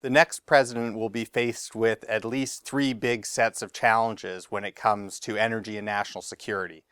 The next president will be faced with at least three big sets of challenges when it comes to energy and national security.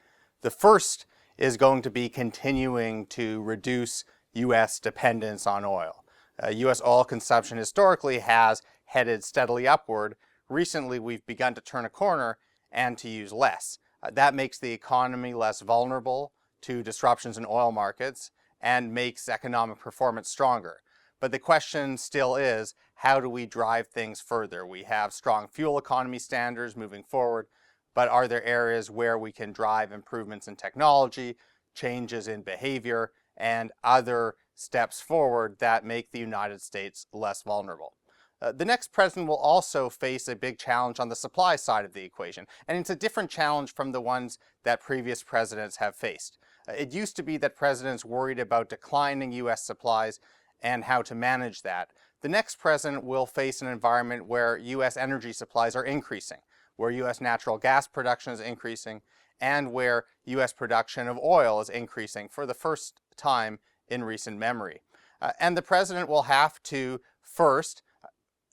The first is going to be continuing to reduce U.S. dependence on oil. U.S. oil consumption historically has headed steadily upward. Recently, we've begun to turn a corner and to use less. That makes the economy less vulnerable to disruptions in oil markets and makes economic performance stronger. But the question still is, how do we drive things further? We have strong fuel economy standards moving forward, but are there areas where we can drive improvements in technology, changes in behavior, and other steps forward that make the United States less vulnerable? The next president will also face a big challenge on the supply side of the equation, and it's a different challenge from the ones that previous presidents have faced. It used to be that presidents worried about declining U.S. supplies and how to manage that. The next president will face an environment where U.S. energy supplies are increasing, where U.S. natural gas production is increasing, and where U.S. production of oil is increasing for the first time in recent memory. And the president will have to first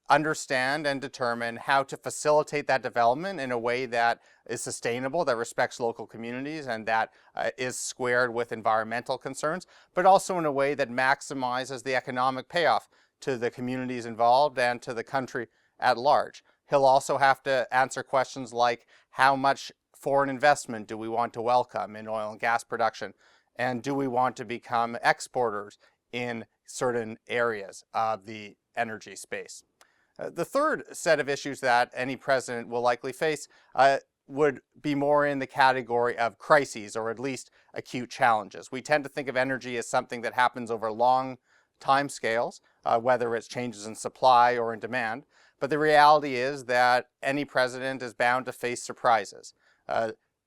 understand and determine how to facilitate that development in a way that is sustainable, that respects local communities, and that is squared with environmental concerns, but also in a way that maximizes the economic payoff to the communities involved and to the country at large. He'll also have to answer questions like how much foreign investment do we want to welcome in oil and gas production, and do we want to become exporters in certain areas of the energy space. The third set of issues that any president will likely face would be more in the category of crises, or at least acute challenges. We tend to think of energy as something that happens over long time scales, whether it's changes in supply or in demand. But the reality is that any president is bound to face surprises.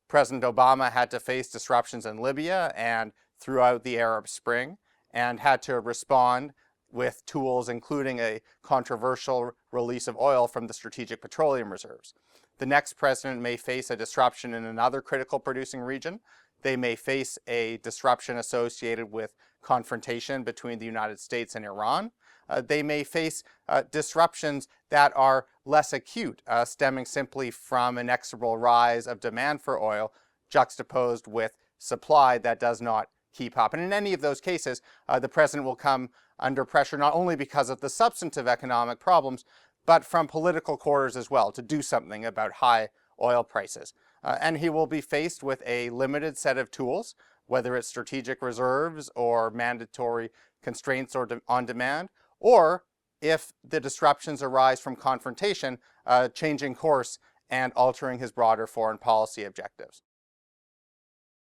President Obama had to face disruptions in Libya and throughout the Arab Spring, and had to respond with tools including a controversial release of oil from the strategic petroleum reserves. The next president may face a disruption in another critical producing region. They may face a disruption associated with confrontation between the United States and Iran. They may face disruptions that are less acute, stemming simply from an inexorable rise of demand for oil juxtaposed with supply that does not keep up. And in any of those cases, the president will come under pressure not only because of the substantive economic problems, but from political quarters as well to do something about high oil prices. And he will be faced with a limited set of tools, whether it's strategic reserves or mandatory constraints or on demand, or if the disruptions arise from confrontation, changing course and altering his broader foreign policy objectives.